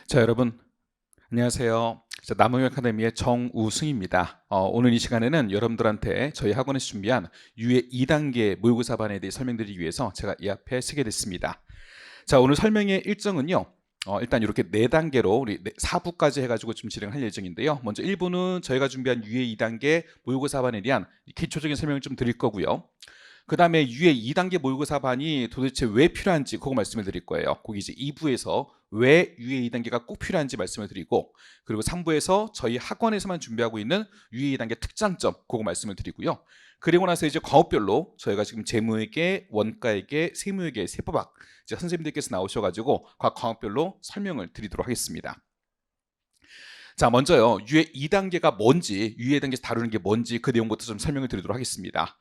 자, 여러분 안녕하세요. 자, 남홍 아카데미의 정우승입니다. 오늘 이 시간에는 여러분들한테 저희 학원에서 준비한 유예 2단계 모의고사반에 대해 설명드리기 위해서 제가 이 앞에 서게 됐습니다. 자, 오늘 설명의 일정은요. 일단 이렇게 4단계로 우리 4부까지 해가지고 좀 진행할 예정인데요. 먼저 1부는 저희가 준비한 유예 2단계 모의고사반에 대한 기초적인 설명을 좀 드릴 거고요. 그 다음에 유예 2단계 모의고사반이 도대체 왜 필요한지 그거 말씀을 드릴 거예요. 거기 이제 2부에서 왜 유예 2단계가 꼭 필요한지 말씀을 드리고, 그리고 3부에서 저희 학원에서만 준비하고 있는 유예 2단계 특장점 그거 말씀을 드리고요. 그리고 나서 이제 과목별로 저희가 지금 재무회계, 원가회계, 세무회계, 세법학 이제 선생님들께서 나오셔가지고 각 과목별로 설명을 드리도록 하겠습니다. 자, 먼저요, 유예 2단계가 뭔지, 유예 2단계에서 다루는 게 뭔지 그 내용부터 좀 설명을 드리도록 하겠습니다.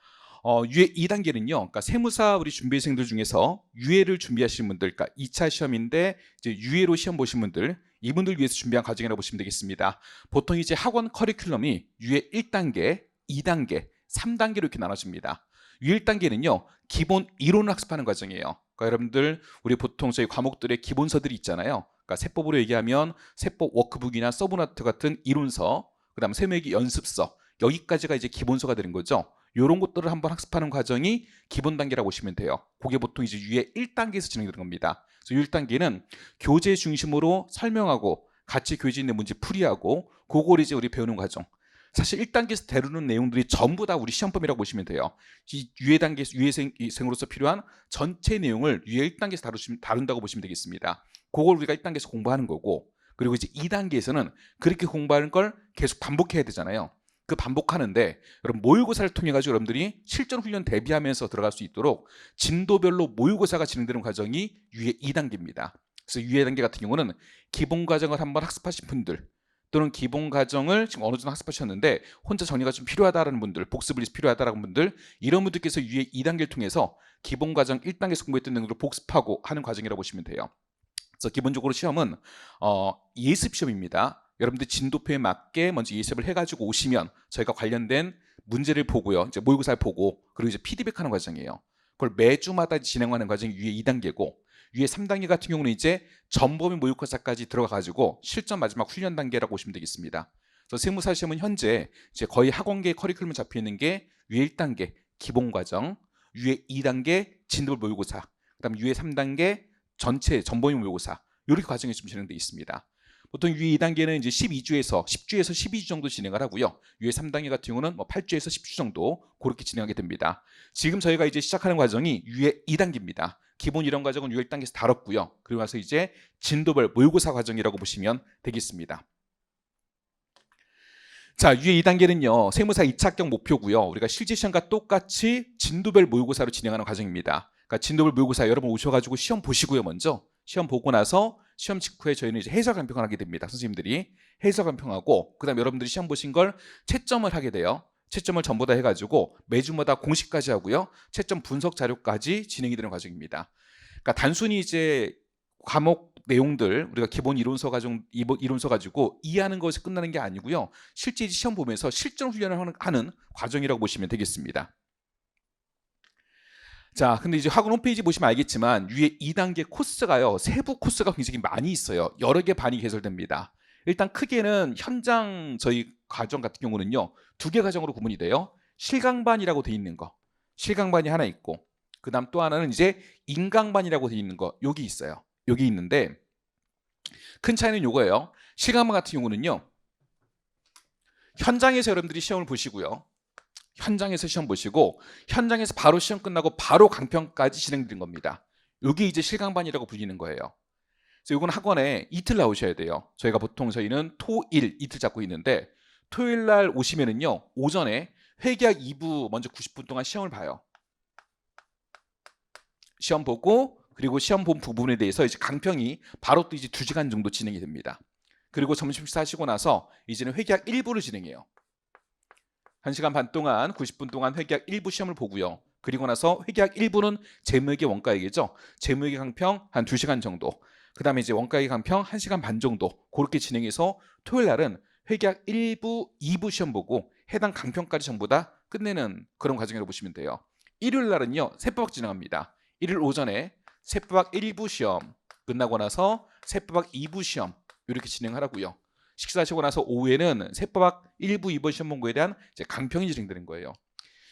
유예 2단계는요, 그러니까 세무사 우리 준비생들 중에서 유예를 준비하시는 분들, 그러니까 2차 시험인데 이제 유예로 시험 보신 분들, 이분들 위해서 준비한 과정이라고 보시면 되겠습니다. 보통 이제 학원 커리큘럼이 유예 1단계, 2단계, 3단계로 이렇게 나눠집니다. 유예 1단계는요, 기본 이론을 학습하는 과정이에요. 그러니까 여러분들 우리 보통 저희 과목들의 기본서들이 있잖아요. 그러니까 세법으로 얘기하면 세법 워크북이나 서브노트 같은 이론서, 그다음 세무회계 연습서, 여기까지가 이제 기본서가 되는 거죠. 이런 것들을 한번 학습하는 과정이 기본 단계라고 보시면 돼요. 그게 보통 이제 유예 1단계에서 진행되는 겁니다. 그래서 유예 1단계는 교재 중심으로 설명하고 같이 교재 있는 문제 풀이하고 그걸 이제 우리 배우는 과정. 사실 1단계에서 다루는 내용들이 전부 다 우리 시험범위라고 보시면 돼요. 이 유예 단계 유예생으로서 필요한 전체 내용을 유예 1단계에서 다룬다고 보시면 되겠습니다. 그걸 우리가 1단계에서 공부하는 거고, 그리고 이제 2단계에서는 그렇게 공부하는 걸 계속 반복해야 되잖아요. 그 반복하는데 여러분 모의고사를 통해 가지고 여러분들이 실전 훈련 대비하면서 들어갈 수 있도록 진도별로 모의고사가 진행되는 과정이 유예 2단계입니다. 그래서 유예 단계 같은 경우는 기본 과정을 한번 학습하신 분들, 또는 기본 과정을 지금 어느 정도 학습하셨는데 혼자 정리가 좀 필요하다는 분들, 복습이 필요하다는 분들, 이런 분들께서 유예 2단계를 통해서 기본 과정 1단계에서 공부했던 내용들을 복습하고 하는 과정이라고 보시면 돼요. 그래서 기본적으로 시험은 예습 시험입니다. 여러분들 진도표에 맞게 먼저 예습을 해가지고 오시면 저희가 관련된 문제를 보고요, 이제 모의고사를 보고, 그리고 이제 피드백하는 과정이에요. 그걸 매주마다 진행하는 과정이 유예 2단계고, 유예 3단계 같은 경우는 이제 전범위 모의고사까지 들어가가지고 실전 마지막 훈련 단계라고 보시면 되겠습니다. 그래서 세무사 시험은 현재 이제 거의 학원계 커리큘럼 잡혀 있는 게 유예 1단계 기본 과정, 유예 2단계 진도 모의고사, 그다음 유예 3단계 전체 전범위 모의고사, 이렇게 과정이 좀 진행되어 있습니다. 보통 유예 2단계는 이제 10주에서 12주 정도 진행을 하고요. 유예 3단계 같은 경우는 8주에서 10주 정도 그렇게 진행하게 됩니다. 지금 저희가 이제 시작하는 과정이 유예 2단계입니다. 기본 이론 과정은 유예 1단계에서 다뤘고요. 그리고 나서 이제 진도별 모의고사 과정이라고 보시면 되겠습니다. 자, 유예 2단계는요, 세무사 2차 합격 목표고요. 우리가 실제 시험과 똑같이 진도별 모의고사로 진행하는 과정입니다. 그러니까 진도별 모의고사 여러분 오셔가지고 시험 보시고요. 먼저 시험 보고 나서 시험 직후에 저희는 이제 해설 간평을 하게 됩니다. 선생님들이 해설 간평하고, 그다음 여러분들이 시험 보신 걸 채점을 하게 돼요. 채점을 전부 다 해가지고 매주마다 공식까지 하고요, 채점 분석 자료까지 진행이 되는 과정입니다. 그러니까 단순히 이제 과목 내용들 우리가 기본 이론서 가지고 이해하는 것이 끝나는 게 아니고요, 실제 시험 보면서 실전 훈련을 하는 과정이라고 보시면 되겠습니다. 자, 근데 이제 학원 홈페이지 보시면 알겠지만 유예 2단계 코스가요, 세부 코스가 굉장히 많이 있어요. 여러 개 반이 개설됩니다. 일단 크게는 현장 저희 과정 같은 경우는요, 2개 과정으로 구분이 돼요. 실강반이라고 돼 있는 거, 실강반이 하나 있고, 그다음 또 하나는 이제 인강반이라고 돼 있는 거, 여기 있어요. 여기 있는데 큰 차이는 요거예요. 실강반 같은 경우는요, 현장에서 여러분들이 시험을 보시고요, 현장에서 시험 보시고 현장에서 바로 시험 끝나고 바로 강평까지 진행된 겁니다. 이게 이제 실강반이라고 불리는 거예요. 그래서 이건 학원에 이틀 나오셔야 돼요. 저희는 토일 이틀 잡고 있는데, 토요일 날 오시면은요, 오전에 회계학 2부 먼저 90분 동안 시험을 봐요. 시험 보고, 그리고 시험 본 부분에 대해서 이제 강평이 바로 또 이제 2시간 정도 진행이 됩니다. 그리고 점심 식사 하시고 나서 이제는 회계학 1부를 진행해요. 1시간 반 동안 90분 동안 회계학 1부 시험을 보고요. 그리고 나서 회계학 1부는 재무회계 원가회계죠. 재무회계 강평 한 2시간 정도, 그 다음에 이제 원가회계 강평 1시간 반 정도 그렇게 진행해서 토요일 날은 회계학 1부, 2부 시험 보고 해당 강평까지 전부 다 끝내는 그런 과정이라고 보시면 돼요. 일요일 날은요, 세법학 진행합니다. 일요일 오전에 세법학 1부 시험 끝나고 나서 세법학 2부 시험, 이렇게 진행하라고요. 식사하시고 나서 오후에는 세법학 1부, 2번 시험 본거에 대한 이제 강평이 진행되는 거예요.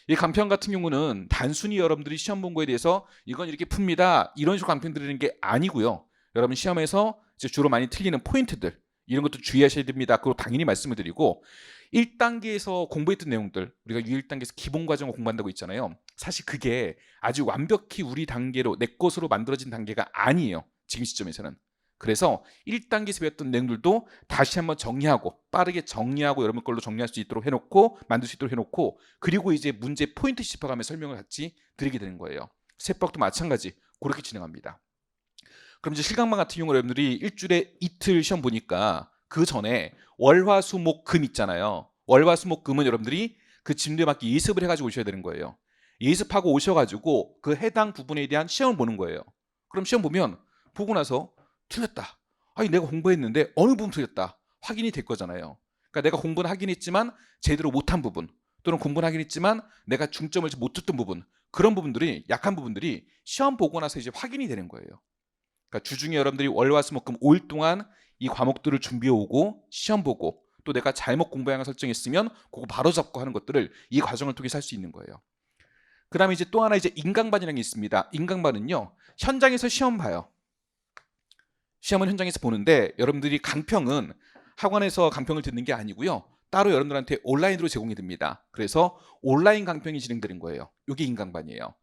이 강평 같은 경우는 단순히 여러분들이 시험 본거에 대해서 이건 이렇게 풉니다, 이런 식으로 강평 드리는 게 아니고요. 여러분 시험에서 이제 주로 많이 틀리는 포인트들, 이런 것도 주의하셔야 됩니다. 그리고 당연히 말씀을 드리고, 1단계에서 공부했던 내용들, 우리가 U1단계에서 기본 과정을 공부한다고 있잖아요. 사실 그게 아주 완벽히 우리 단계로 내 것으로 만들어진 단계가 아니에요, 지금 시점에서는. 그래서 1단계에서 배웠던 내용들도 다시 한번 정리하고, 빠르게 정리하고 여러분 걸로 정리할 수 있도록 해놓고, 만들 수 있도록 해놓고, 그리고 이제 문제 포인트 짚어가며 설명을 같이 드리게 되는 거예요. 세법도 마찬가지 그렇게 진행합니다. 그럼 이제 실강반 같은 경우는 여러분들이 일주일에 이틀 시험 보니까 그 전에 월화수목금 있잖아요. 월화수목금은 여러분들이 그 진도에 맞게 예습을 해가지고 오셔야 되는 거예요. 예습하고 오셔가지고 그 해당 부분에 대한 시험을 보는 거예요. 그럼 시험 보면 보고 나서 틀렸다, 아니 내가 공부했는데 어느 부분 틀렸다, 확인이 될 거잖아요. 그러니까 내가 공부는 하긴 했지만 제대로 못한 부분, 또는 공부는 하긴 했지만 내가 중점을 못 줬던 부분, 그런 부분들이, 약한 부분들이 시험 보고 나서 이제 확인이 되는 거예요. 그러니까 주중에 여러분들이 월화수목금 5일 동안 이 과목들을 준비해 오고 시험 보고, 또 내가 잘못 공부 방향을 설정했으면 그거 바로 잡고 하는 것들을 이 과정을 통해서 할 수 있는 거예요. 그 다음에 이제 또 하나 이제 인강반이라는 게 있습니다. 인강반은요, 현장에서 시험 봐요. 시험은 현장에서 보는데 여러분들이 강평은 학원에서 강평을 듣는 게 아니고요, 따로 여러분들한테 온라인으로 제공이 됩니다. 그래서 온라인 강평이 진행되는 거예요. 이게 인강반이에요.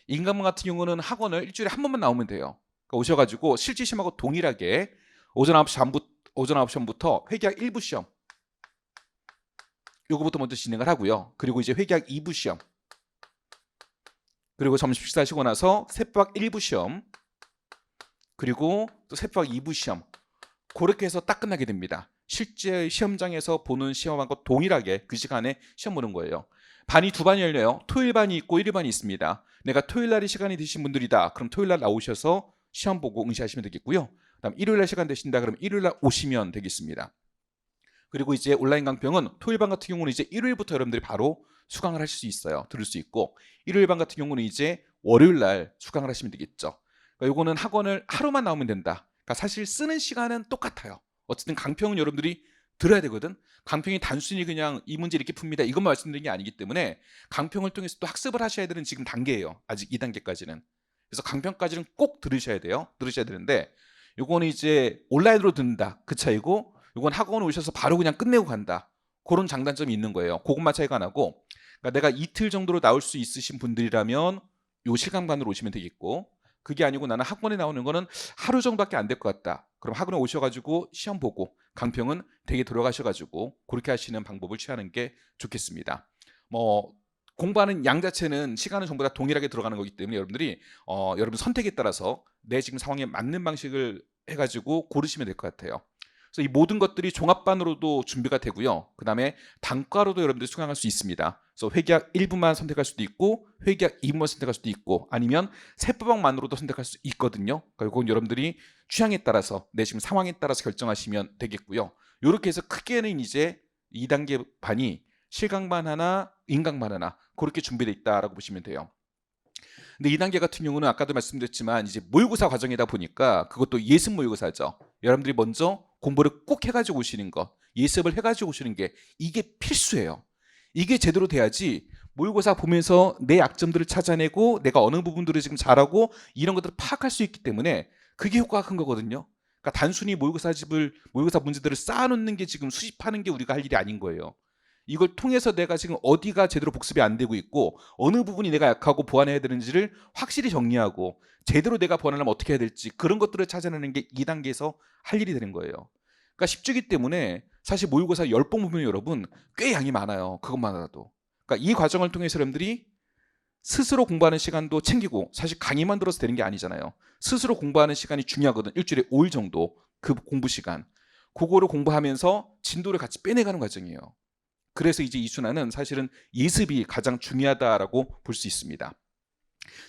인강반 같은 경우는 학원을 일주일에 한 번만 나오면 돼요. 그러니까 오셔가지고 실제 시험하고 동일하게 오전 9시 전부터 회계학 1부 시험, 요거부터 먼저 진행을 하고요. 그리고 이제 회계학 2부 시험, 그리고 점심 식사하시고 나서 세법학 1부 시험, 그리고 또 세법학 2부 시험, 그렇게 해서 딱 끝나게 됩니다. 실제 시험장에서 보는 시험하고 동일하게 그 시간에 시험 보는 거예요. 반이 두 반이 열려요. 토요일 반이 있고 일요일 반이 있습니다. 내가 토요일 날이 시간이 되신 분들이다, 그럼 토요일 날 나오셔서 시험 보고 응시하시면 되겠고요. 그다음 일요일 날 시간 되신다, 그럼 일요일 날 오시면 되겠습니다. 그리고 이제 온라인 강평은 토요일 반 같은 경우는 이제 일요일부터 여러분들이 바로 수강을 하실 수 있어요. 들을 수 있고, 일요일 반 같은 경우는 이제 월요일 날 수강을 하시면 되겠죠. 그러니까 요거는 학원을 하루만 나오면 된다. 그러니까 사실 쓰는 시간은 똑같아요. 어쨌든 강평은 여러분들이 들어야 되거든. 강평이 단순히 그냥 이 문제 이렇게 풉니다, 이것만 말씀드린 게 아니기 때문에 강평을 통해서 또 학습을 하셔야 되는 지금 단계예요. 아직 2단계까지는. 그래서 강평까지는 꼭 들으셔야 돼요. 들으셔야 되는데, 요거는 이제 온라인으로 듣는다, 그 차이고, 요건 학원 오셔서 바로 그냥 끝내고 간다, 그런 장단점이 있는 거예요. 그것만 차이가 나고, 그러니까 내가 이틀 정도로 나올 수 있으신 분들이라면 요 실강반으로 오시면 되겠고, 그게 아니고 나는 학원에 나오는 거는 하루 정도밖에 안 될 것 같다, 그럼 학원에 오셔가지고 시험 보고 강평은 댁에 들어가셔가지고 그렇게 하시는 방법을 취하는 게 좋겠습니다. 뭐 공부하는 양 자체는 시간은 전부 다 동일하게 들어가는 거기 때문에 여러분들이 여러분 선택에 따라서 내 지금 상황에 맞는 방식을 해가지고 고르시면 될 것 같아요. 그래서 이 모든 것들이 종합반으로도 준비가 되고요. 그 다음에 단과로도 여러분들이 수강할 수 있습니다. 그래서 회계학 1부만 선택할 수도 있고, 회계학 2부만 선택할 수도 있고, 아니면 세법학만으로도 선택할 수 있거든요. 그러니까 이건 여러분들이 취향에 따라서, 내 지금 상황에 따라서 결정하시면 되겠고요. 이렇게 해서 크게는 이제 2단계 반이 실강반 하나, 인강반 하나, 그렇게 준비되어 있다라고 보시면 돼요. 근데 2단계 같은 경우는 아까도 말씀드렸지만 이제 모의고사 과정이다 보니까 그것도 예습 모의고사죠. 여러분들이 먼저 공부를 꼭 해가지고 오시는 거, 예습을 해가지고 오시는 게 이게 필수예요. 이게 제대로 돼야지 모의고사 보면서 내 약점들을 찾아내고 내가 어느 부분들을 지금 잘하고 이런 것들을 파악할 수 있기 때문에 그게 효과가 큰 거거든요. 그러니까 단순히 모의고사 문제들을 쌓아놓는 게 지금 수집하는 게 우리가 할 일이 아닌 거예요. 이걸 통해서 내가 지금 어디가 제대로 복습이 안 되고 있고 어느 부분이 내가 약하고 보완해야 되는지를 확실히 정리하고, 제대로 내가 보완하려면 어떻게 해야 될지, 그런 것들을 찾아내는 게 2단계에서 할 일이 되는 거예요. 그러니까 10주기 때문에 사실 모의고사 10번 보면 여러분 꽤 양이 많아요. 그것만 하라도. 그러니까 이 과정을 통해서 여러분들이 스스로 공부하는 시간도 챙기고, 사실 강의만 들어서 되는 게 아니잖아요. 스스로 공부하는 시간이 중요하거든. 일주일에 5일 정도 그 공부 시간, 그거를 공부하면서 진도를 같이 빼내가는 과정이에요. 그래서 이제 이 순환은 사실은 예습이 가장 중요하다라고 볼 수 있습니다.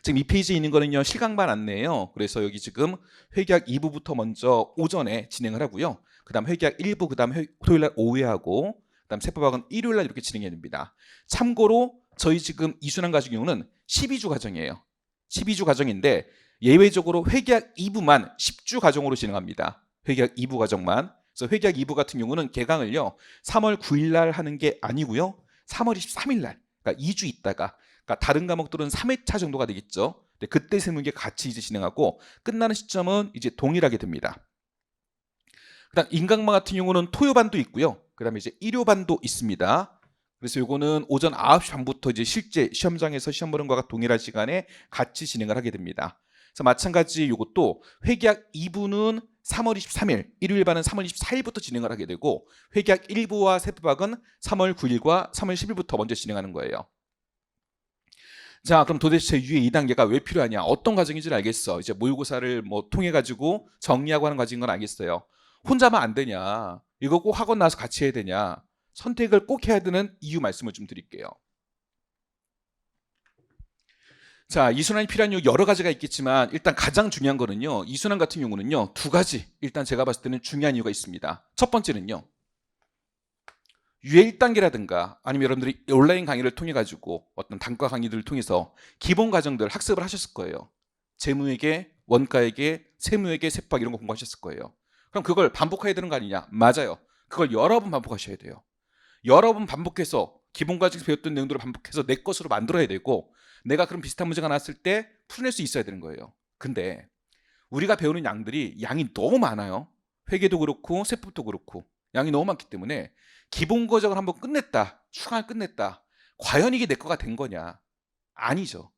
지금 이 페이지에 있는 거는요, 실강반 안내예요. 그래서 여기 지금 회계학 2부부터 먼저 오전에 진행을 하고요. 그 다음 회계학 1부, 그 다음 토요일날 오후에 하고, 그 다음 세법학은 일요일날 이렇게 진행해야 됩니다. 참고로 저희 지금 이 순환 같은 경우는 12주 과정이에요. 12주 과정인데 예외적으로 회계학 2부만 10주 과정으로 진행합니다. 회계학 2부 과정만. 그래서 회계학 2부 같은 경우는 개강을요 3월 9일 날 하는 게 아니고요 3월 23일 날, 그러니까 2주 있다가, 그러니까 다른 과목들은 3회차 정도가 되겠죠. 근데 그때 세 문제 같이 이제 진행하고 끝나는 시점은 이제 동일하게 됩니다. 그다음 인강마 같은 경우는 토요반도 있고요. 그다음에 이제 일요반도 있습니다. 그래서 요거는 오전 9시 반부터 이제 실제 시험장에서 시험 보는 것과 동일한 시간에 같이 진행을 하게 됩니다. 그래서 마찬가지 요것도 회계학 2부는 3월 23일, 일요일 반은 3월 24일부터 진행을 하게 되고 회계학 1부와 세부학은 3월 9일과 3월 10일부터 먼저 진행하는 거예요. 자, 그럼 도대체 유예 2단계가 왜 필요하냐? 어떤 과정인지는 알겠어. 이제 모의고사를 뭐 통해 가지고 정리하고 하는 과정인 건 알겠어요. 혼자만 안 되냐? 이거 꼭 학원 나와서 같이 해야 되냐? 선택을 꼭 해야 되는 이유 말씀을 좀 드릴게요. 자, 이순환이 필요한 이유 여러 가지가 있겠지만 일단 가장 중요한 거는요. 이순환 같은 경우는요. 두 가지 일단 제가 봤을 때는 중요한 이유가 있습니다. 첫 번째는요. 유예 1단계라든가 아니면 여러분들이 온라인 강의를 통해 가지고 어떤 단과 강의들을 통해서 기본 과정들 학습을 하셨을 거예요. 재무회계, 원가회계, 세무회계, 세법 이런 거 공부하셨을 거예요. 그럼 그걸 반복해야 되는 거 아니냐? 맞아요. 그걸 여러 번 반복하셔야 돼요. 여러 번 반복해서 기본 과정에서 배웠던 내용들을 반복해서 내 것으로 만들어야 되고 내가 그런 비슷한 문제가 나왔을 때 풀어낼 수 있어야 되는 거예요. 근데 우리가 배우는 양이 너무 많아요. 회계도 그렇고 세법도 그렇고 양이 너무 많기 때문에 기본 과정을 한번 끝냈다. 추강을 끝냈다. 과연 이게 내 거가 된 거냐? 아니죠.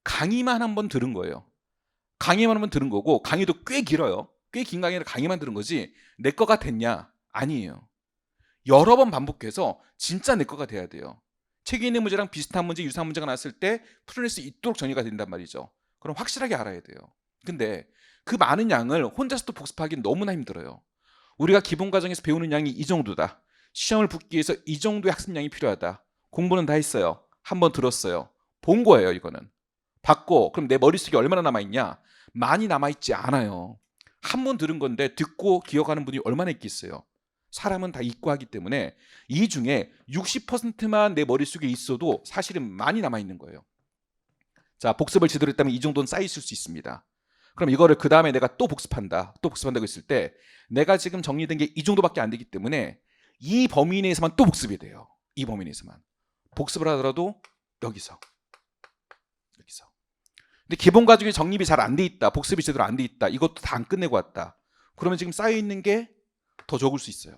강의만 한번 들은 거예요. 강의만 한번 들은 거고 강의도 꽤 길어요. 꽤 긴 강의를 강의만 들은 거지 내 거가 됐냐? 아니에요. 여러 번 반복해서 진짜 내 거가 돼야 돼요. 책에 있는 문제랑 비슷한 문제, 유사한 문제가 나왔을 때 풀어낼 수 있도록 정리가 된단 말이죠. 그럼 확실하게 알아야 돼요. 근데 그 많은 양을 혼자서 또 복습하기는 너무나 힘들어요. 우리가 기본 과정에서 배우는 양이 이 정도다. 시험을 붙기 위해서 이 정도의 학습량이 필요하다. 공부는 다 했어요. 한번 들었어요. 본 거예요, 이거는. 받고 그럼 내 머릿속에 얼마나 남아있냐? 많이 남아있지 않아요. 한 번 들은 건데 듣고 기억하는 분이 얼마나 있겠어요. 사람은 다 잊고 하기 때문에 이 중에 60%만 내 머릿속에 있어도 사실은 많이 남아있는 거예요. 자, 복습을 제대로 했다면 이 정도는 쌓여있을 수 있습니다. 그럼 이거를 그 다음에 내가 또 복습한다고 했을 때 내가 지금 정리된 게 이 정도밖에 안 되기 때문에 이 범위 내에서만 또 복습이 돼요. 이 범위 내에서만. 복습을 하더라도 여기서. 근데 기본 과정이 정립이 잘 안 돼 있다. 복습이 제대로 안 돼 있다. 이것도 다 안 끝내고 왔다. 그러면 지금 쌓여있는 게 더 적을 수 있어요.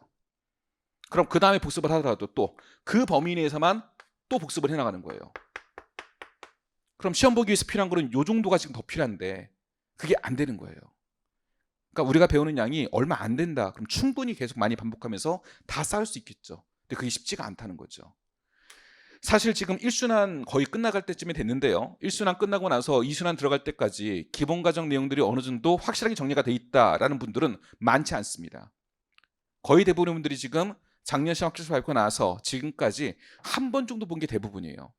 그럼 그 다음에 복습을 하더라도 또 그 범위 내에서만 또 복습을 해나가는 거예요. 그럼 시험 보기 위해서 필요한 거는 요 정도가 지금 더 필요한데 그게 안 되는 거예요. 그러니까 우리가 배우는 양이 얼마 안 된다. 그럼 충분히 계속 많이 반복하면서 다 쌓을 수 있겠죠. 근데 그게 쉽지가 않다는 거죠. 사실 지금 1순환 거의 끝나갈 때쯤에 됐는데요. 1순환 끝나고 나서 2순환 들어갈 때까지 기본 과정 내용들이 어느 정도 확실하게 정리가 돼 있다라는 분들은 많지 않습니다. 거의 대부분의 분들이 지금 작년 시험 합격서 발표 나서 지금까지 한 번 정도 본 게 대부분이에요.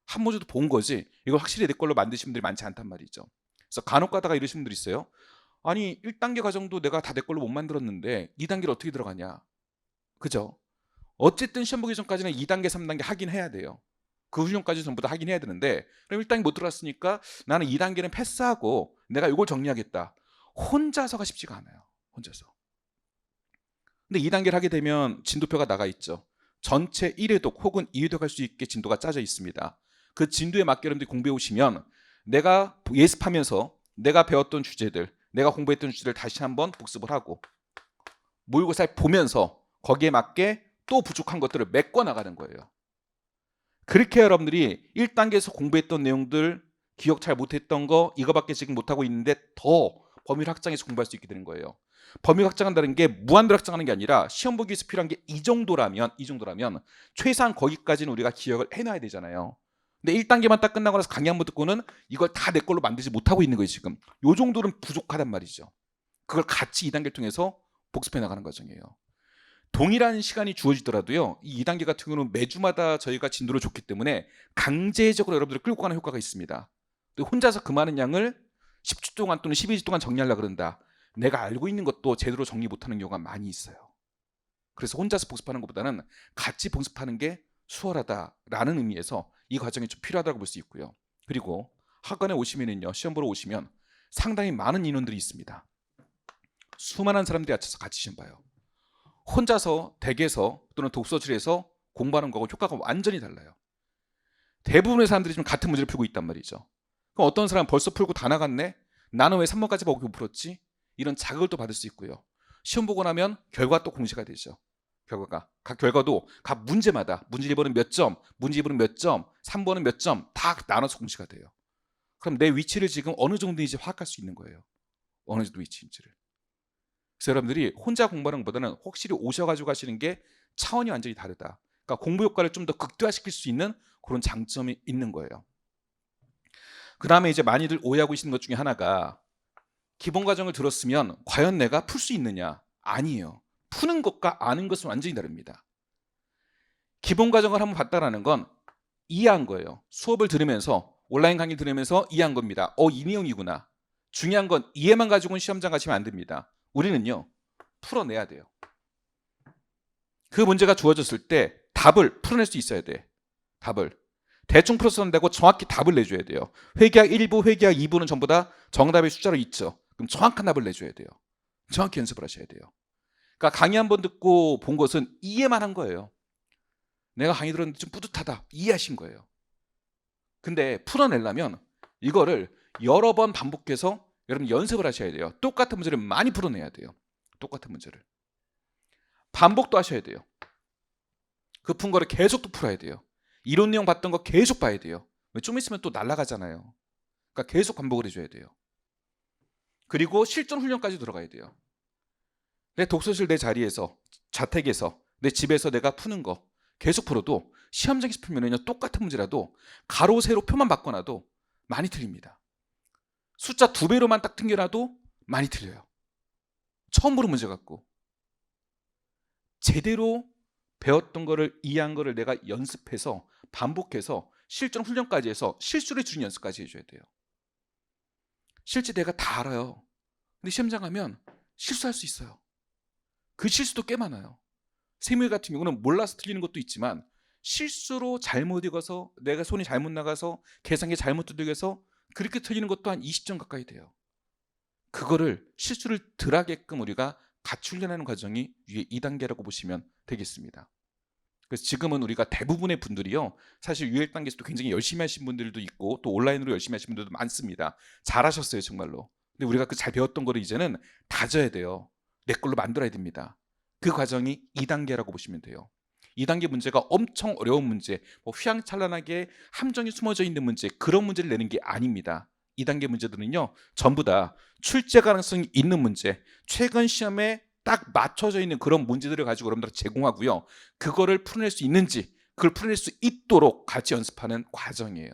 한 번 정도 본 거지 이걸 확실히 내 걸로 만드신 분들이 많지 않단 말이죠. 그래서 간혹 가다가 이러신 분들이 있어요. 아니 1단계 과정도 내가 다 내 걸로 못 만들었는데 2단계를 어떻게 들어가냐. 그죠? 어쨌든 시험 보기 전까지는 2단계 3단계 하긴 해야 돼요. 그 훈련까지 전부 다 하긴 해야 되는데 그럼 1단계 못 들어갔으니까 나는 2단계는 패스하고 내가 이걸 정리하겠다. 혼자서가 쉽지가 않아요. 혼자서. 근데 2단계를 하게 되면 진도표가 나가 있죠. 전체 1회독 혹은 2회독 할 수 있게 진도가 짜져 있습니다. 그 진도에 맞게 여러분들이 공부해 오시면 내가 예습하면서 내가 배웠던 주제들, 내가 공부했던 주제를 다시 한번 복습을 하고 모의고사에 보면서 거기에 맞게 또 부족한 것들을 메꿔 나가는 거예요. 그렇게 여러분들이 1단계에서 공부했던 내용들, 기억 잘 못했던 거 이거밖에 지금 못하고 있는데 더 범위를 확장해서 공부할 수 있게 되는 거예요. 범위를 확장한다는 게 무한대로 확장하는 게 아니라 시험 보기 위해서 필요한 게 이 정도라면 최소한 거기까지는 우리가 기억을 해놔야 되잖아요. 근데 1단계만 딱 끝나고 나서 강의 한번 듣고는 이걸 다 내 걸로 만들지 못하고 있는 거예요. 지금 요 정도는 부족하단 말이죠. 그걸 같이 2단계를 통해서 복습해 나가는 과정이에요. 동일한 시간이 주어지더라도요. 이 2단계 같은 경우는 매주마다 저희가 진도를 줬기 때문에 강제적으로 여러분들을 끌고 가는 효과가 있습니다. 혼자서 그 많은 양을 10주 동안 또는 12주 동안 정리하려고 그런다. 내가 알고 있는 것도 제대로 정리 못하는 경우가 많이 있어요. 그래서 혼자서 복습하는 것보다는 같이 복습하는 게 수월하다라는 의미에서 이 과정이 좀 필요하다고 볼 수 있고요. 그리고 학원에 오시면은요. 시험 보러 오시면 상당히 많은 인원들이 있습니다. 수많은 사람들이 앉혀서 같이 시험 봐요. 혼자서 댁에서 또는 독서실에서 공부하는 거하고 효과가 완전히 달라요. 대부분의 사람들이 지금 같은 문제를 풀고 있단 말이죠. 그럼 어떤 사람은 벌써 풀고 다 나갔네? 나는 왜 3번까지 보고 못 풀었지? 이런 자극을 또 받을 수 있고요. 시험 보고 나면 결과 또 공시가 되죠. 각 결과도 각 문제마다 문제 1번은 몇 점, 문제 2번은 몇 점, 3번은 몇 점 다 나눠서 공시가 돼요. 그럼 내 위치를 지금 어느 정도인지 파악할 수 있는 거예요. 어느 정도 위치인지를. 그래서 여러분들이 혼자 공부하는 것보다는 확실히 오셔가지고 하시는 게 차원이 완전히 다르다. 그러니까 공부 효과를 좀 더 극대화시킬 수 있는 그런 장점이 있는 거예요. 그 다음에 이제 많이들 오해하고 계시는 것 중에 하나가 기본 과정을 들었으면 과연 내가 풀 수 있느냐? 아니에요. 푸는 것과 아는 것은 완전히 다릅니다. 기본 과정을 한번 봤다라는 건 이해한 거예요. 수업을 들으면서 온라인 강의 들으면서 이해한 겁니다. 이 내용이구나. 중요한 건 이해만 가지고는 시험장 가시면 안 됩니다. 우리는요, 풀어내야 돼요. 그 문제가 주어졌을 때 답을 풀어낼 수 있어야 돼. 답을. 대충 풀어서는 되고 정확히 답을 내줘야 돼요. 회계학 1부, 회계학 2부는 전부 다 정답의 숫자로 있죠. 그럼 정확한 답을 내줘야 돼요. 정확히 연습을 하셔야 돼요. 그러니까 강의 한 번 듣고 본 것은 이해만 한 거예요. 내가 강의 들었는데 좀 뿌듯하다. 이해하신 거예요. 근데 풀어내려면 이거를 여러 번 반복해서 여러분 연습을 하셔야 돼요. 똑같은 문제를 많이 풀어내야 돼요. 똑같은 문제를. 반복도 하셔야 돼요. 그 푼 거를 계속 또 풀어야 돼요. 이론 내용 봤던 거 계속 봐야 돼요. 좀 있으면 또 날아가잖아요. 그러니까 계속 반복을 해줘야 돼요. 그리고 실전 훈련까지 들어가야 돼요. 내 독서실 내 자리에서, 자택에서, 내 집에서 내가 푸는 거 계속 풀어도 시험장에서 풀면은요, 똑같은 문제라도 가로 세로 표만 바꿔놔도 많이 틀립니다. 숫자 2배로만 딱 튕겨놔도 많이 틀려요. 처음 보는 문제 같고. 제대로 배웠던 거를 이해한 거를 내가 연습해서 반복해서 실전 훈련까지 해서 실수를 줄이는 연습까지 해줘야 돼요. 실제 내가 다 알아요. 근데 시험장 가면 실수할 수 있어요. 그 실수도 꽤 많아요. 세무회 같은 경우는 몰라서 틀리는 것도 있지만 실수로 잘못 읽어서 내가 손이 잘못 나가서 계산기 잘못 두들겨서 그렇게 틀리는 것도 한 20점 가까이 돼요. 그거를 실수를 덜 하게끔 우리가 같이 훈련하는 과정이 위에 2단계라고 보시면 되겠습니다. 그래서 지금은 우리가 대부분의 분들이요, 사실 유일 단계에서도 굉장히 열심히 하신 분들도 있고 또 온라인으로 열심히 하신 분들도 많습니다. 잘하셨어요, 정말로. 근데 우리가 그 잘 배웠던 거를 이제는 다져야 돼요. 내 걸로 만들어야 됩니다. 그 과정이 2단계라고 보시면 돼요. 2단계 문제가 엄청 어려운 문제, 휘황찬란하게 함정이 숨어져 있는 문제, 그런 문제를 내는 게 아닙니다. 2단계 문제들은요, 전부 다 출제 가능성이 있는 문제, 최근 시험에 딱 맞춰져 있는 그런 문제들을 가지고 여러분들한테 제공하고요. 그거를 풀어낼 수 있는지, 그걸 풀어낼 수 있도록 같이 연습하는 과정이에요.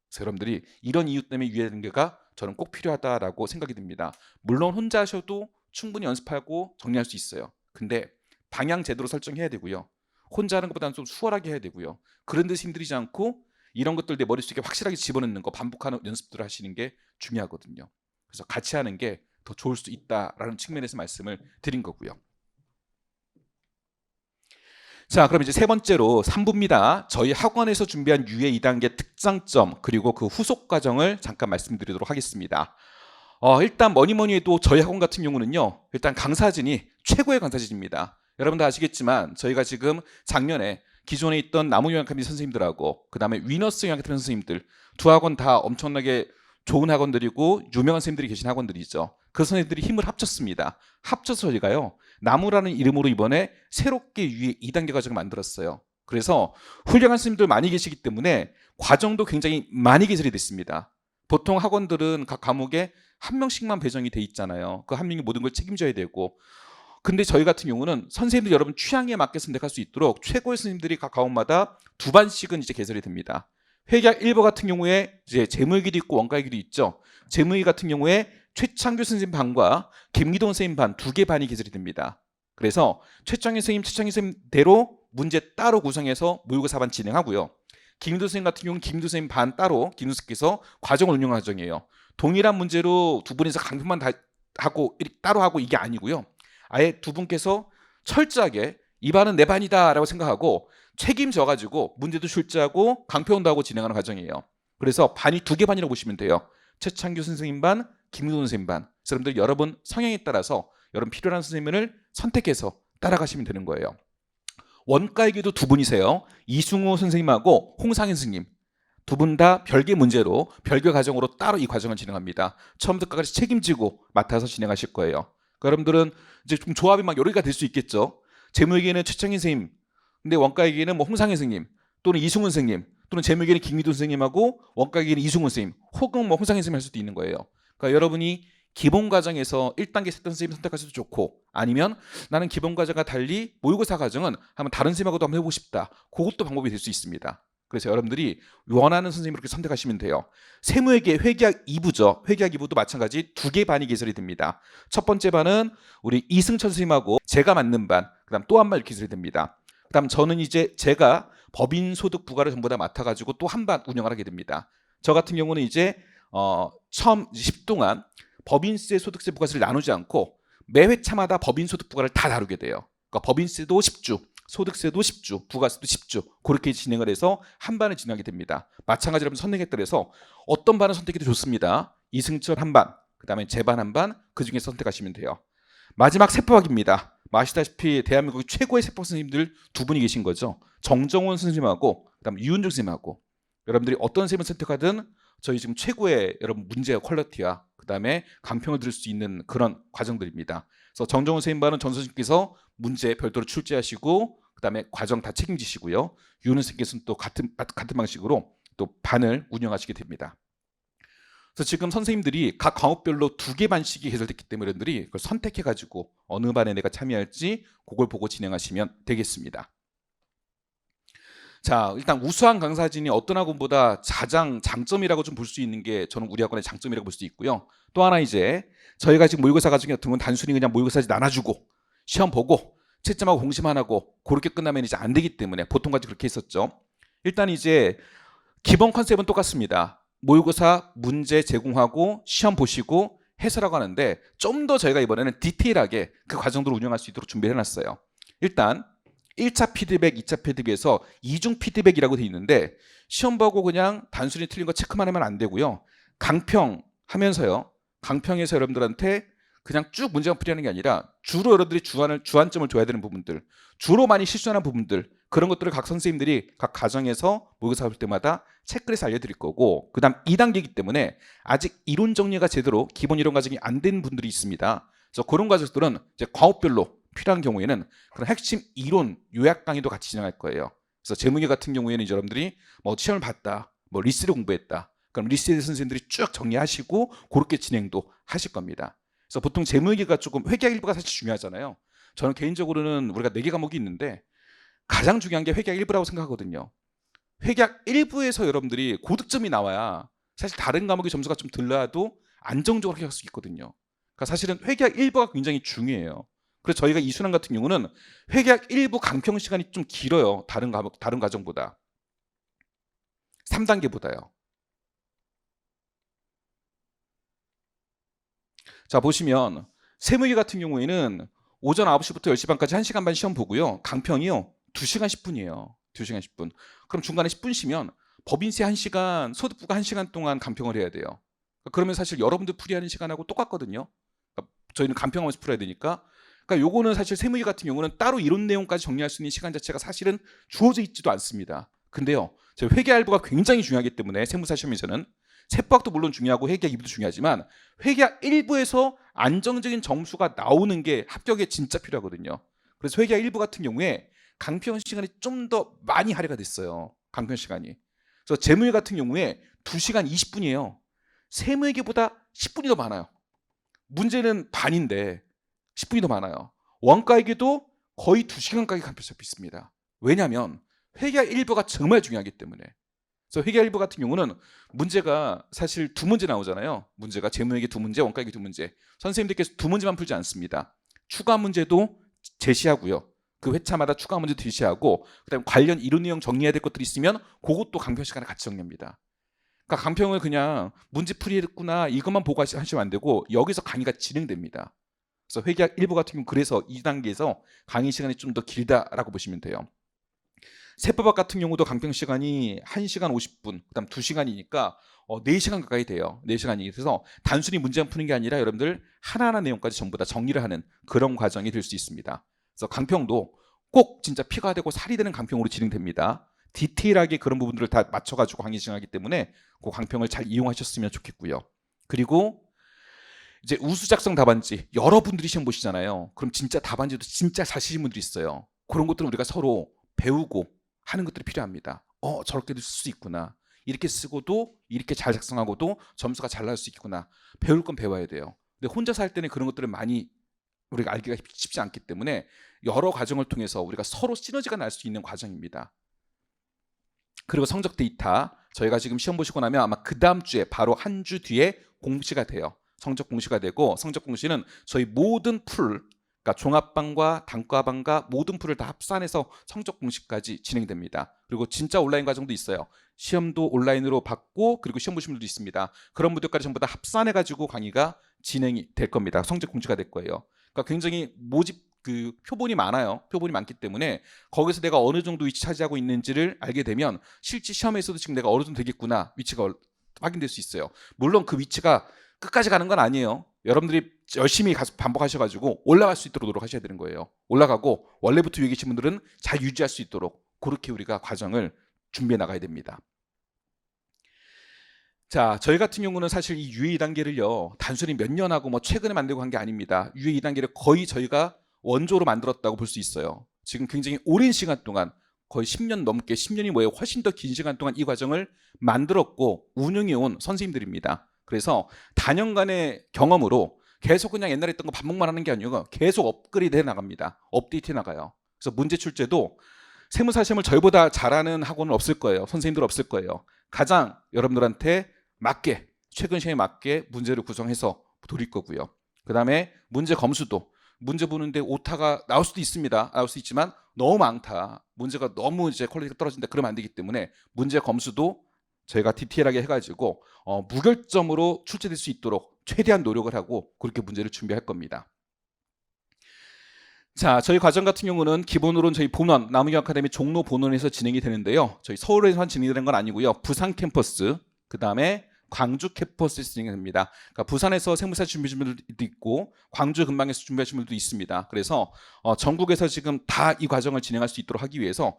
그래서 여러분들이 이런 이유 때문에 유예 단계가 저는 꼭 필요하다라고 생각이 듭니다. 물론 혼자 하셔도 충분히 연습하고 정리할 수 있어요. 근데 방향 제대로 설정해야 되고요. 혼자 하는 것보다는 좀 수월하게 해야 되고요. 그런 데 힘들이지 않고 이런 것들 내 머릿속에 확실하게 집어넣는 거, 반복하는 연습들을 하시는 게 중요하거든요. 그래서 같이 하는 게 더 좋을 수 있다라는 측면에서 말씀을 드린 거고요. 자, 그럼 이제 세 번째로 3부입니다. 저희 학원에서 준비한 유예 2단계 특장점 그리고 그 후속 과정을 잠깐 말씀드리도록 하겠습니다. 일단 뭐니 해도 저희 학원 같은 경우는요, 일단 강사진이 최고의 강사진입니다. 여러분도 아시겠지만 저희가 지금 작년에 기존에 있던 나무요양카미 선생님들하고 그 다음에 위너스 요양카미 선생님들 두 학원 다 엄청나게 좋은 학원들이고 유명한 선생님들이 계신 학원들이죠. 그 선생님들이 힘을 합쳤습니다. 합쳐서 저희가요, 나무라는 이름으로 이번에 새롭게 유예 2단계 과정을 만들었어요. 그래서 훌륭한 선생님들 많이 계시기 때문에 과정도 굉장히 많이 개설이 됐습니다. 보통 학원들은 각 과목에 한 명씩만 배정이 돼 있잖아요. 그 한 명이 모든 걸 책임져야 되고. 근데 저희 같은 경우는 선생님들 여러분 취향에 맞게 선택할 수 있도록 최고의 선생님들이 각 과목마다 2반씩은 이제 개설이 됩니다. 회계학 1부 같은 경우에 이제 재무회계도 있고 원가회계도 있죠. 재무회계 같은 경우에 최창규 선생님 반과 김기동 선생님 반 2개 반이 개설이 됩니다. 그래서 최창규 선생님대로 문제 따로 구성해서 모의고사 반 진행하고요. 김기동 선생님 같은 경우는 김기동 선생님 반 따로 김기동 선생님께서 과정을 운영하는 과정이에요. 동일한 문제로 두 분이서 강표만 다 하고 따로 하고 이게 아니고요. 아예 두 분께서 철저하게 이 반은 내 반이다 라고 생각하고 책임져가지고 문제도 출제하고 강표원도 하고 진행하는 과정이에요. 그래서 반이 2개 반이라고 보시면 돼요. 최창규 선생님 반, 김기동 선생님 반. 여러분들 여러분 성향에 따라서 여러분 필요한 선생님을 선택해서 따라가시면 되는 거예요. 원과이기도 두 분이세요. 이승우 선생님하고 홍상현 선생님. 두 분 다 별개 문제로 별개 과정으로 따로 이 과정을 진행합니다. 처음부터 끝까지 책임지고 맡아서 진행하실 거예요. 그러니까 여러분들은 이제 좀 조합이 막 여러 개가 될 수 있겠죠. 재무회계는 최창인 선생님, 근데 원과회계는 뭐 홍상현 선생님 또는 이승훈 선생님 또는 재무회계는 김기도 선생님하고 원과회계는 이승훈 선생님 혹은 뭐 홍상현 선생님 할 수도 있는 거예요. 그러니까 여러분이 기본 과정에서 1단계 세던 선생님 선택하셔도 좋고, 아니면 나는 기본 과정과 달리 모의고사 과정은 한번 다른 선생님하고도 한번 해보고 싶다. 그것도 방법이 될 수 있습니다. 그래서 여러분들이 원하는 선생님을 그렇게 선택하시면 돼요. 세무회계 회계학 2부죠. 회계학 2부도 마찬가지 두 개 반이 개설이 됩니다. 첫 번째 반은 우리 이승철 선생님하고 제가 맡는 반, 그다음 또 한 반 이렇게 개설이 됩니다. 그다음 저는 이제 제가 법인 소득 부과를 전부 다 맡아가지고 또 한 반 운영을 하게 됩니다. 저 같은 경우는 이제 처음 10 동안 법인세, 소득세, 부가세를 나누지 않고 매 회차마다 법인 소득 부과를 다 다루게 돼요. 그러니까 법인세도 10주, 소득세도 10주, 부가세도 10주 그렇게 진행을 해서 한 반을 진행하게 됩니다. 마찬가지로 선택에 따라서 어떤 반을 선택해도 좋습니다. 이승철 한 반, 그 다음에 제 반 한 반, 그 중에 선택하시면 돼요. 마지막 세법학입니다. 아시다시피 대한민국 최고의 세법 선생님들 두 분이 계신 거죠. 정정원 선생님하고 그다음 유은정 선생님하고, 여러분들이 어떤 선생님을 선택하든 저희 지금 최고의 여러분 문제와 퀄리티와 그다음에 강평을 들을 수 있는 그런 과정들입니다. 그래서 정정원 선생님과는 전 선생님께서 문제 별도로 출제하시고 그다음에 과정 다 책임지시고요. 유은 선생님께서는 또 같은 방식으로 또 반을 운영하시게 됩니다. 그래서 지금 선생님들이 각 과목별로 두 개 반씩이 개설됐기 때문에 여러분들이 그걸 선택해가지고 어느 반에 내가 참여할지 그걸 보고 진행하시면 되겠습니다. 자, 일단 우수한 강사진이 어떤 학원보다 가장 장점이라고 좀 볼 수 있는 게 저는 우리 학원의 장점이라고 볼 수 있고요. 또 하나 이제 저희가 지금 모의고사 과정 같은 건 단순히 그냥 모의고사지 나눠주고 시험 보고 채점하고 공시만 하고 그렇게 끝나면 이제 안 되기 때문에 보통까지 그렇게 했었죠. 일단 이제 기본 컨셉은 똑같습니다. 모의고사 문제 제공하고 시험 보시고 해설하고 하는데 좀 더 저희가 이번에는 디테일하게 그 과정들을 운영할 수 있도록 준비를 해놨어요. 일단 1차 피드백, 2차 피드백에서 이중 피드백이라고 돼 있는데 시험 보고 그냥 단순히 틀린 거 체크만 하면 안 되고요. 강평 하면서요. 강평에서 여러분들한테 그냥 쭉 문제만 풀이하는 게 아니라 주로 여러분들이 주안점을 둬야 되는 부분들, 주로 많이 실수하는 부분들, 그런 것들을 각 선생님들이 각 과정에서 모의고사 볼 때마다 체크해서 알려드릴 거고, 그 다음 2단계이기 때문에 아직 이론 정리가 제대로 기본 이론 과정이 안 된 분들이 있습니다. 그래서 그런 과정들은 이제 과목별로 필요한 경우에는 그런 핵심 이론 요약 강의도 같이 진행할 거예요. 그래서 재무계 같은 경우에는 이제 여러분들이 뭐 시험을 봤다, 뭐 리스를 공부했다, 그럼 리스에 대해서 선생님들이 쭉 정리하시고 그렇게 진행도 하실 겁니다. 그래서 보통 재무계가 조금 회계학 일부가 사실 중요하잖아요. 저는 개인적으로는 우리가 4개 과목이 있는데 가장 중요한 게 회계학 일부라고 생각하거든요. 회계학 일부에서 여러분들이 고득점이 나와야 사실 다른 과목의 점수가 좀 들라도 안정적으로 할 수 있거든요. 그러니까 사실은 회계학 일부가 굉장히 중요해요. 그래서 저희가 이순환 같은 경우는 회계학 일부 강평 시간이 좀 길어요. 다른 과정보다. 3단계보다요. 자, 보시면 세무계 같은 경우에는 오전 9시부터 10시 반까지 1시간 반 시험 보고요. 강평이요. 2시간 10분이에요. 2시간 10분. 그럼 중간에 10분 쉬면 법인세 1시간, 소득부가 1시간 동안 강평을 해야 돼요. 그러면 사실 여러분들 풀이하는 시간하고 똑같거든요. 그러니까 저희는 강평하면서 풀어야 되니까. 그러니까 요거는 사실 세무계 같은 경우는 따로 이론 내용까지 정리할 수 있는 시간 자체가 사실은 주어져 있지도 않습니다. 근데요, 저희 회계알부가 굉장히 중요하기 때문에 세무사 시험에서는 세법학도 물론 중요하고 회계학 2부도 중요하지만 회계학 1부에서 안정적인 점수가 나오는 게 합격에 진짜 필요하거든요. 그래서 회계학 1부 같은 경우에 강평 시간이 좀 더 많이 할애가 됐어요. 강평 시간이. 그래서 재무회 같은 경우에 2시간 20분이에요. 세무회계보다 10분이 더 많아요. 문제는 반인데 10분이 더 많아요. 원가에게도 거의 2시간까지 강평 잡혀 있습니다. 왜냐하면 회계학 1부가 정말 중요하기 때문에. 그래서 회계학 1부 같은 경우는 문제가 사실 2문제 나오잖아요. 문제가 재무회계 2문제, 원가회계 2문제. 선생님들께서 2문제만 풀지 않습니다. 추가 문제도 제시하고요. 그 회차마다 추가 문제 제시하고 그다음에 관련 이론 내용 정리해야 될 것들이 있으면 그것도 강평 시간에 같이 정리합니다. 그러니까 강평을 그냥 문제 풀이했구나 이것만 보고 하시면 안 되고 여기서 강의가 진행됩니다. 그래서 회계학 1부 같은 경우 그래서 2단계에서 강의 시간이 좀 더 길다라고 보시면 돼요. 세법학 같은 경우도 강평 시간이 1시간 50분, 그다음 2시간이니까 4시간 가까이 돼요. 4시간이. 그래서 단순히 문제만 푸는 게 아니라 여러분들 하나하나 내용까지 전부 다 정리를 하는 그런 과정이 될 수 있습니다. 그래서 강평도 꼭 진짜 피가 되고 살이 되는 강평으로 진행됩니다. 디테일하게 그런 부분들을 다 맞춰가지고 강의 진행하기 때문에 그 강평을 잘 이용하셨으면 좋겠고요. 그리고 이제 우수 작성 답안지 여러분들이 시험 보시잖아요. 그럼 진짜 답안지도 진짜 잘 쓰신 분들이 있어요. 그런 것들은 우리가 서로 배우고 하는 것들이 필요합니다. 저렇게도 쓸 수 있구나. 이렇게 쓰고도 이렇게 잘 작성하고도 점수가 잘 나올 수 있구나. 배울 건 배워야 돼요. 근데 혼자서 할 때는 그런 것들을 많이 우리가 알기가 쉽지 않기 때문에 여러 과정을 통해서 우리가 서로 시너지가 날 수 있는 과정입니다. 그리고 성적 데이터 저희가 지금 시험 보시고 나면 아마 그 다음 주에 바로 한 주 뒤에 공시가 돼요. 성적 공시가 되고 성적 공시는 저희 모든 풀, 그러니까 종합반과 단과반과 모든 풀을 다 합산해서 성적 공시까지 진행됩니다. 그리고 진짜 온라인 과정도 있어요. 시험도 온라인으로 받고 그리고 시험 보신 분들도 있습니다. 그런 분들까지 전부 다 합산해가지고 강의가 진행이 될 겁니다. 성적 공시가 될 거예요. 그러니까 굉장히 모집 그 표본이 많아요. 표본이 많기 때문에 거기서 내가 어느 정도 위치 차지하고 있는지를 알게 되면 실제 시험에서도 지금 내가 어느 정도 되겠구나 위치가 확인될 수 있어요. 물론 그 위치가 끝까지 가는 건 아니에요. 여러분들이 열심히 가서 반복하셔가지고 올라갈 수 있도록 노력하셔야 되는 거예요. 올라가고 원래부터 위에 계신 분들은 잘 유지할 수 있도록 그렇게 우리가 과정을 준비해 나가야 됩니다. 자, 저희 같은 경우는 사실 이 UA 2단계를요 단순히 몇 년 하고 뭐 최근에 만들고 한 게 아닙니다. UA 2단계를 거의 저희가 원조로 만들었다고 볼 수 있어요. 지금 굉장히 오랜 시간 동안 거의 10년 넘게 10년이 뭐예요? 훨씬 더 긴 시간 동안 이 과정을 만들었고 운영해 온 선생님들입니다. 그래서 다년간의 경험으로 계속 그냥 옛날에 했던 거 반복만 하는 게 아니고 계속 업그레이드 해 나갑니다. 업데이트 해 나가요. 그래서 문제 출제도 세무사 시험을 저희보다 잘하는 학원은 없을 거예요. 선생님들 없을 거예요. 가장 여러분들한테 맞게 최근 시험에 맞게 문제를 구성해서 드릴 거고요. 그 다음에 문제 검수도 문제 보는데 오타가 나올 수도 있습니다. 나올 수 있지만 너무 많다. 문제가 너무 이제 퀄리티가 떨어진다. 그러면 안 되기 때문에 문제 검수도 저희가 디테일하게 해가지고 무결점으로 출제될 수 있도록 최대한 노력을 하고 그렇게 문제를 준비할 겁니다. 자, 저희 과정 같은 경우는 기본으로는 저희 본원, 남은경 아카데미 종로 본원에서 진행이 되는데요. 저희 서울에서만 진행되는 건 아니고요. 부산 캠퍼스, 그 다음에 광주 캠퍼스에서 진행됩니다. 그러니까 부산에서 세무사 준비하신 분들도 있고 광주 근방에서 준비하신 분들도 있습니다. 그래서 전국에서 지금 다 이 과정을 진행할 수 있도록 하기 위해서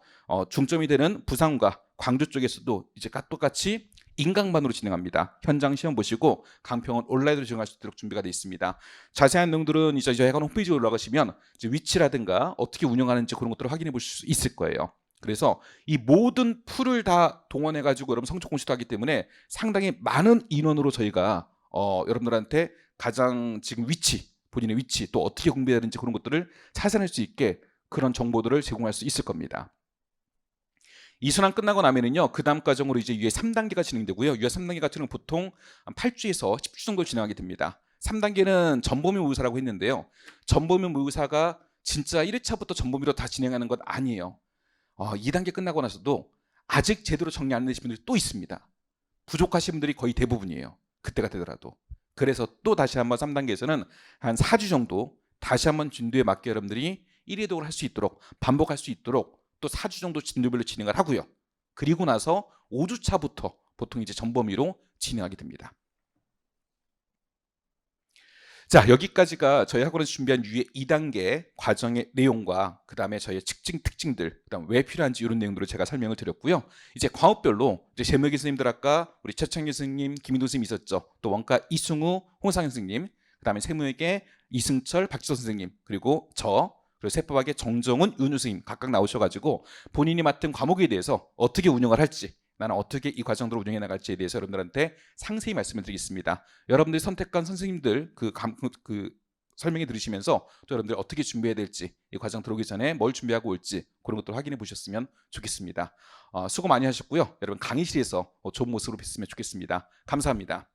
중점이 되는 부산과 광주 쪽에서도 이제 똑같이 인강반으로 진행합니다. 현장 시험 보시고 강평은 온라인으로 진행할 수 있도록 준비가 되어 있습니다. 자세한 내용들은 이제 저희 학원 홈페이지에 올라가시면 이제 위치라든가 어떻게 운영하는지 그런 것들을 확인해 보실 수 있을 거예요. 그래서 이 모든 풀을 다 동원해 가지고 여러분 성적 공시도 하기 때문에 상당히 많은 인원으로 저희가 여러분들한테 가장 지금 위치, 본인의 위치 또 어떻게 공부해야 되는지 그런 것들을 찾아낼 수 있게 그런 정보들을 제공할 수 있을 겁니다. 이 순환 끝나고 나면은요 그 다음 과정으로 이제 유예 3단계가 진행되고요. 유예 3단계 같은 경우는 보통 8주에서 10주 정도 진행하게 됩니다. 3단계는 전범위 모의사라고 했는데요. 전범위 모의사가 진짜 1회차부터 전범위로 다 진행하는 건 아니에요. 2단계 끝나고 나서도 아직 제대로 정리 안 되신 분들이 또 있습니다. 부족하신 분들이 거의 대부분이에요. 그때가 되더라도. 그래서 또 다시 한번 3단계에서는 한 4주 정도 다시 한번 진도에 맞게 여러분들이 1회독을 할 수 있도록 반복할 수 있도록 또 4주 정도 진도별로 진행을 하고요. 그리고 나서 5주차부터 보통 이제 전범위로 진행하게 됩니다. 자, 여기까지가 저희 학원에서 준비한 유예 2단계 과정의 내용과 그 다음에 저희의 특징들, 그 다음 왜 필요한지 이런 내용들을 제가 설명을 드렸고요. 이제 과목별로 이제 재무기 선생님들 아까 우리 최창규 선생님, 김인도 선생님 있었죠. 또 원가 이승우, 홍상현 선생님, 그 다음에 세무에게 이승철, 박지선 선생님, 그리고 그리고 세법학의 정정훈, 윤우 선생님 각각 나오셔가지고 본인이 맡은 과목에 대해서 어떻게 운영을 할지 나는 어떻게 이 과정들을 운영해 나갈지에 대해서 여러분들한테 상세히 말씀을 드리겠습니다. 여러분들이 선택한 선생님들 그 설명해 들으시면서 또 여러분들이 어떻게 준비해야 될지 이 과정 들어오기 전에 뭘 준비하고 올지 그런 것들 확인해 보셨으면 좋겠습니다. 수고 많이 하셨고요. 여러분 강의실에서 좋은 모습으로 뵀으면 좋겠습니다. 감사합니다.